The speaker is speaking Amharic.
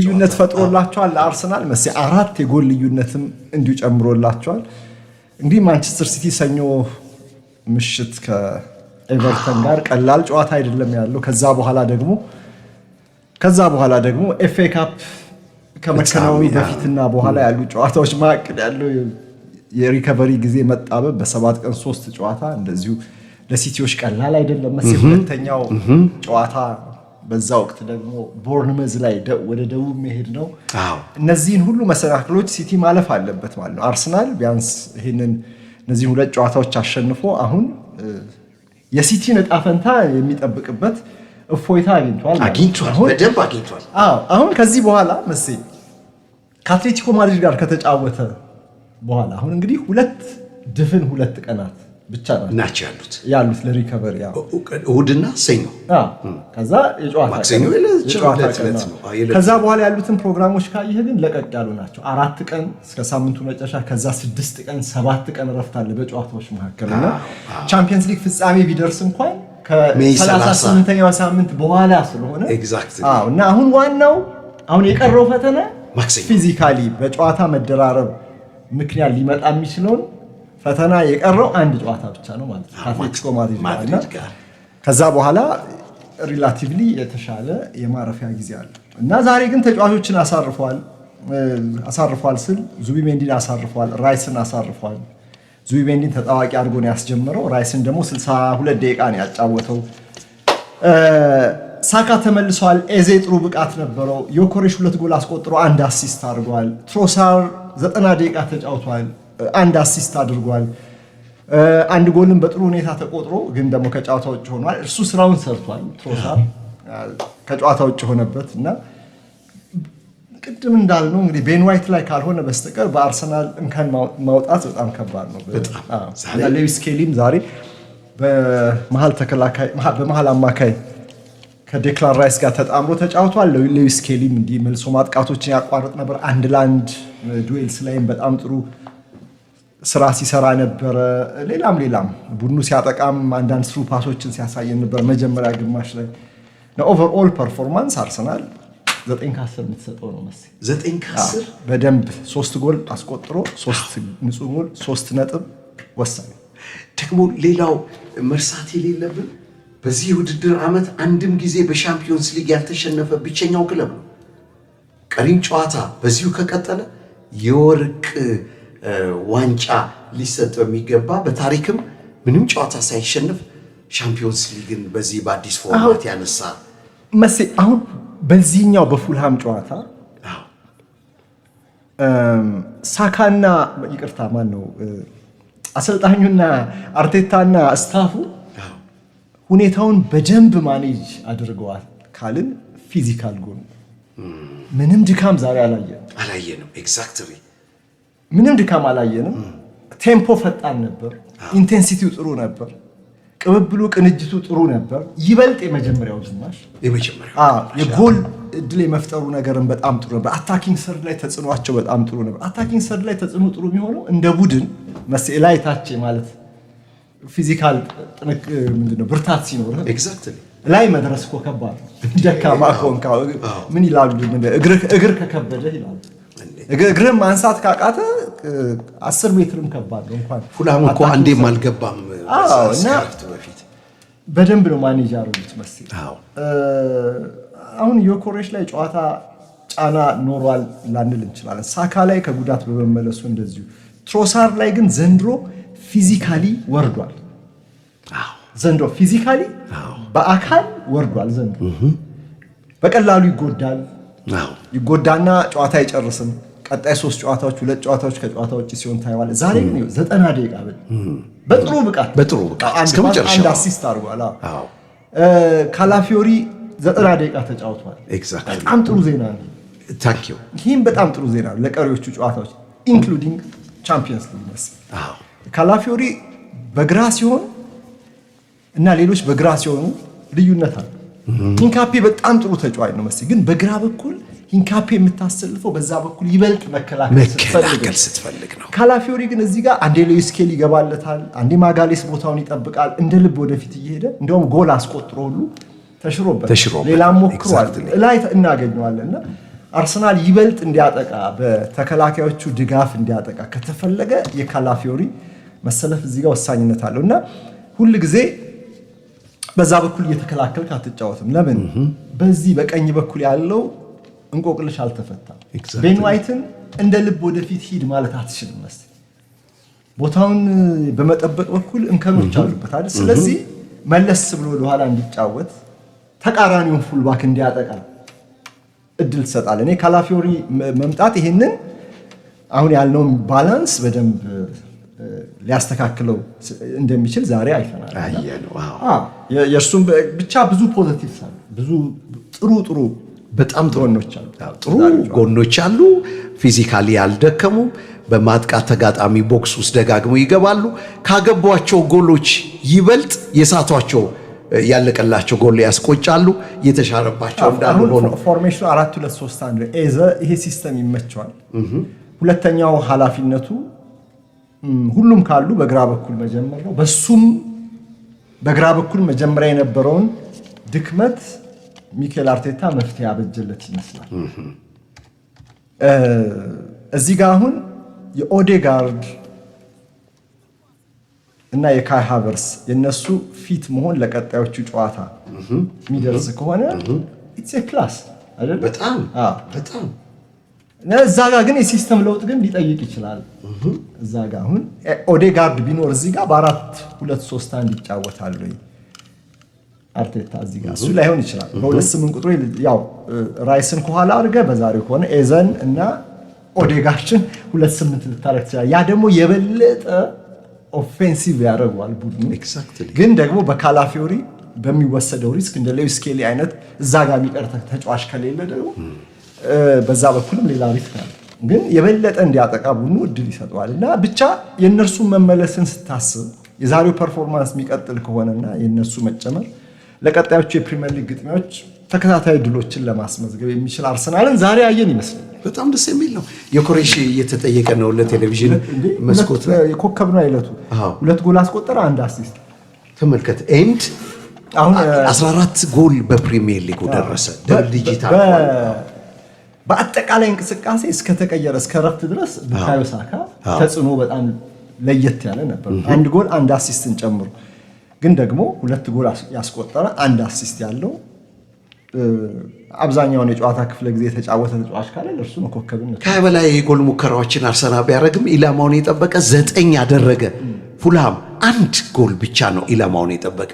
ልዩነት ፈጥሮላቸዋል ለአርሰናል መስ አራት የጎል ልዩነትም እንዲሁ ጨምሮላቸዋል እንግዲህ ማንቸስተር ሲቲ ሰኞ ምሽት ከኤቨርተን ጋር ቀላል ጨዋታ አይደለም ያለው ከዛ በኋላ ደግሞ ኤፍኤ ካፕ ከመከናወኑ በፊትና በኋላ ያሉ ጨዋታዎች ማቀድ ያለው የሪከቨሪ ጊዜ መጣበብ በ7 ቀን 3 ጨዋታ እንደዚሁ ለሲቲዎች ቀላል አይደለም መስ ሁለተኛው ጨዋታ በዛ ወቅት ደግሞ ቦርንመዝ ላይ ወደ ደቡብ መሄድ ነው እነዚህን ሁሉ መሰናክሎች ሲቲ ማለፍ አለበት ማለት ነው አርሰናል ቢያንስ ይሄንን እነዚህ ሁለት ጨዋታዎች አሸንፎ አሁን የሲቲን ዕጣ ፈንታ የሚጠብቅበት እፎይታ አግኝቷል በደንብ አግኝቷል አሁን ከዚህ በኋላ መስ ከአትሌቲኮ ማድሪድ ጋር ከተጫወተ በኋላ አሁን እንግዲህ ሁለት ቀናት ብቻ ናቸው ያሉት ለሪከቨሪ እሁድና ሰኞ ከዛ የጨዋታ ከዛ በኋላ ያሉትን ፕሮግራሞች ካየህ ግን ለቀቅ ያሉ ናቸው 4 ቀን እስከ ሳምንቱ መጨረሻ ከዛ 6 ቀን 7 ቀን ረፍት አለ በጨዋታዎች መካከልና ቻምፒየንስ ሊግ ፍጻሜ ቢደርስ እንኳን ከ38ኛው ሳምንት በኋላ ስለሆነ እና አሁን ዋናው አሁን የቀረው ፈተና ፊዚካሊ በጨዋታ መደራረብ ምክንያት ሊመጣ የሚችለውን ፈተና የቀረው አንድ ጨዋታ ብቻ ነው ማለት ነው አትሌቲኮ ማድሪድ ጋር ከዛ በኋላ ሪላቲቭሊ የተሻለ የማረፊያ ጊዜ አለ እና ዛሬ ግን ተጫዋቾችን አሳርፏል ስል ዙቢሜንዲን አሳርፏል ራይስን አሳርፏል ዙቢሜንዲን ተጣዋቂ አድርጎ ነው ያስጀመረው ራይስን ደግሞ 62 ደቂቃ ነው ያጫወተው ሳካ ተመልሷል ኤዜ ጥሩ ብቃት ነበረው ዮኮሬሽ 2 ጎል አስቆጥሮ አንድ አሲስት አድርጓል ትሮሳር 90 ደቂቃ ተጫውቷል አንድ አሲስት አድርጓል አንድ ጎልን በጥሩ ሁኔታ ተቆጥሮ ግን ደግሞ ከጨዋታው ውጭ ሆኗል እርሱ ስራውን ሰርቷል ትሮሳር ከጨዋታው ውጭ ሆነበትና ቅድም እንዳልነው እንግዲህ ቤን ዋይት ላይ ካልሆነ በስተቀር በአርሰናል እንከን ማውጣት በጣም ከባድ ነው ሌዊስ ኬሊም ዛሬ በመሃል አማካይ ከዴክላን ራይስ ጋር ተጣምሮ ተጫውቷል ሌዊስ ኬሊም እንዲህ መልሶ ማጥቃቶችን ያቋርጥ ነበር አንድ ላንድ ዱኤልስ ላይም በጣም ጥሩ ስራ ሲሰራ ነበር ሌላም ቡድኑ ሲያጠቃም አንዳንድ ስሩ ፓሶችን ሲያሳየን ነበር መጀመሪያ ግማሽ ላይ ኦቨርኦል ፐርፎርማንስ አርሰናል 9-10 የምትሰጠው ነው መሰለኝ 9-10 በደንብ 3 ጎል አስቆጥሮ 3 ንጹህ ጎል 3 ነጥብ ወሳኝ ደግሞ ሌላው መርሳት የሌለብን በዚህ ውድድር ዓመት አንድም ጊዜ በሻምፒዮንስ ሊግ ያልተሸነፈ ብቸኛው ክለብ ነው ቀሪም ጨዋታ በዚሁ ከቀጠለ የወርቅ ዋንጫ ሊሰጠው የሚገባ በታሪክም ምንም ጨዋታ ሳይሸነፍ ሻምፒዮንስ ሊግን በዚህ በአዲስ ፎርማት ያነሳ መስ አሁን በዚህኛው በፉልሃም ጨዋታ ሳካና ይቅርታ ማን ነው አሰልጣኙና አርቴታና ስታፉ ሁኔታውን በደንብ ማኔጅ አድርገዋል ካልን ፊዚካል ጎን ምንም ድካም ዛሬ አላየንም ኤግዛክትሊ ምንም ድካም አላየንም ቴምፖ ፈጣን ነበር ኢንቴንሲቲው ጥሩ ነበር ቅብብሉ ቅንጅቱ ጥሩ ነበር ይበልጥ የመጀመሪያው ግማሽ የጎል እድል የመፍጠሩ ነገርን በጣም ጥሩ ነበር አታኪንግ ሰርድ ላይ ተጽዕኖአቸው በጣም ጥሩ ነበር አታኪንግ ሰርድ ላይ ተጽዕኖ ጥሩ የሚሆነው እንደ ቡድን ላይ ታች ማለት ፊዚካል ምንድነው ብርታት ሲኖር ኤግዛክትሊ ላይ መድረስ እኮ ከባድ ነው ደካማ ኮንካ ምን ይላሉ እግር ከከበደ ይላሉ እግርም ማንሳት ካቃተ 10 ሜትርም ከባድ ነው እንኳን ፉልሃም እኮ አንዴም አልገባም በፊት በደንብ ነው ማኔጅ አድርጉት መሰለኝ አሁን ዮኮሬሽ ላይ ጨዋታ ጫና ኖሯል ላንል እንችላለን ሳካ ላይ ከጉዳት በመመለሱ እንደዚሁ ትሮሳር ላይ ግን ዘንድሮ ፊዚካሊ ወርዷል ዘንድሮ ፊዚካሊ በአካል ወርዷል ዘንድሮ በቀላሉ ይጎዳና ጨዋታ አይጨርስም ቀጣይ 3 ጨዋታዎች 2 ጨዋታዎች ከጨዋታ ውጪ ሲሆን ታይዋል ዛሬ ግን 90 ደቂቃ በጥሩ ብቃት እስከመጨረሻው አንድ አሲስት አድርጓል ካላፊዮሪ 90 ደቂቃ ተጫውቷል በጣም ጥሩ ዜና ነው ታንኪዩ ይሄን በጣም ጥሩ ዜና ነው ለቀሪዎቹ ጨዋታዎች ኢንክሉዲንግ ቻምፒየንስ ሊግ ካላፊዮሪ በግራ ሲሆን እና ሌሎች በግራ ሲሆኑ ልዩነት አለ ሂንካፔ በጣም ጥሩ ተጫዋች ነው መሰለኝ ግን በግራ በኩል ሂንካፔ የምታሰልፈው በዛ በኩል ይበልጥ መከላከል ስትፈልግ ነው ካላፊዮሪ ግን እዚህ ጋር አንዴ ሉዊስ ስኬሊ ይገባለታል አንዴ ማጋሌስ ቦታውን ይጠብቃል እንደ ልብ ወደፊት እየሄደ እንደውም ጎል አስቆጥሮ ሁሉ ተሽሮበት ሌላም ሞክሯል ላይ እናገኘዋለንና አርሰናል ይበልጥ እንዲያጠቃ በተከላካዮቹ ድጋፍ እንዲያጠቃ ከተፈለገ የካላፊዮሪ መሰለፍ እዚህ ጋር ወሳኝነት አለው እና ሁል ጊዜ በዛ በኩል እየተከላከልክ አትጫወትም። ለምን በዚህ በቀኝ በኩል ያለው እንቆቅልሽ አልተፈታም። ቤን ዋይትን እንደ ልብ ወደፊት ሂድ ማለት አትችልም። መስል ቦታውን በመጠበቅ በኩል እንከኖች አሉበት አይደል? ስለዚህ መለስ ብሎ ወደኋላ እንዲጫወት ተቃራኒውን ፉልባክ እንዲያጠቃ እድል ትሰጣለህ። እኔ ካላፊዮሪ መምጣት ይሄንን አሁን ያልነውን ባላንስ በደንብ ሊያስተካክለው እንደሚችል ዛሬ አይተናል። የእርሱም ብቻ ብዙ ፖዚቲቭ አሉ፣ ብዙ ጥሩ በጣም ጥሩ ጎኖች አሉ። ፊዚካሊ ያልደከሙ በማጥቃት ተጋጣሚ ቦክስ ውስጥ ደጋግመው ይገባሉ። ካገቧቸው ጎሎች ይበልጥ የሳቷቸው ያለቀላቸው ጎል ያስቆጫሉ። የተሻረባቸው እንዳሉ ሆኖ ፎርሜሽኑ 4-2-3-1 ኤዘ ይሄ ሲስተም ይመቸዋል። ሁለተኛው ኃላፊነቱ ሁሉም ካሉ በግራ በኩል መጀመር ነው። በሱም በግራ በኩል መጀመሪያ የነበረውን ድክመት ሚኬል አርቴታ መፍትሄ ያበጀለት ይመስላል። እዚህ ጋር አሁን የኦዴጋርድ እና የካይ ሃቨርስ የነሱ ፊት መሆን ለቀጣዮቹ ጨዋታ የሚደርስ ከሆነ ኢትስ ኤ ፕላስ አይደል? በጣም እዛ ጋር ግን የሲስተም ለውጥ ግን ሊጠይቅ ይችላል። እዛ ጋር አሁን ኦዴጋርድ ቢኖር እዚህ ጋር በ4-2-3-1 ይጫወታል ወይ አርቴታ? እዚህ ጋር እሱ ላይሆን ይችላል። በ2-8 ቁጥሩ ያው ራይስን ከኋላ አድርገህ በዛሬው ከሆነ ኤዘን እና ኦዴጋርድን 2-8 ልታረግ ትችላለህ። ያ ደግሞ የበለጠ ኦፌንሲቭ ያደርገዋል ቡድኑ። ግን ደግሞ በካላፊዮሪ በሚወሰደው ሪስክ እንደ ሌዊስ ስኬሊ አይነት እዛ ጋር የሚቀር ተጫዋች ከሌለ ደግሞ በዛ በኩልም ሌላ ሪስክ አለ። ግን የበለጠ እንዲያጠቃ ቡድኑ እድል ይሰጠዋል እና ብቻ የእነርሱ መመለስን ስታስብ የዛሬው ፐርፎርማንስ የሚቀጥል ከሆነና የእነርሱ መጨመር ለቀጣዮቹ የፕሪሚየር ሊግ ግጥሚያዎች ተከታታይ ድሎችን ለማስመዝገብ የሚችል አርሰናልን ዛሬ አየን ይመስላል። በጣም ደስ የሚል ነው። የኮሬሽ እየተጠየቀ ነው ለቴሌቪዥን መስኮት የኮከብ ነው አይለቱ 2 ጎል አስቆጠረ፣ 1 አሲስት ተመልከት። ኤንድ አሁን 14 ጎል በፕሪሚየር ሊጉ ደረሰ። ደብል ዲጂታል በአጠቃላይ እንቅስቃሴ እስከተቀየረ እስከ ረፍት ድረስ ቡካዮ ሳካ ተጽዕኖ በጣም ለየት ያለ ነበር። 1 ጎል 1 አሲስትን ጨምሮ ግን ደግሞ 2 ጎል ያስቆጠረ 1 አሲስት ያለው አብዛኛውን የጨዋታ ክፍለ ጊዜ የተጫወተ ተጫዋች ካለ ለእርሱ ነው ኮከብነት። ከበላይ የጎል ሙከራዎችን አርሰናል ቢያደርግም ኢላማውን የጠበቀ 9 ያደረገ። ፉልሃም 1 ጎል ብቻ ነው ኢላማውን የጠበቀ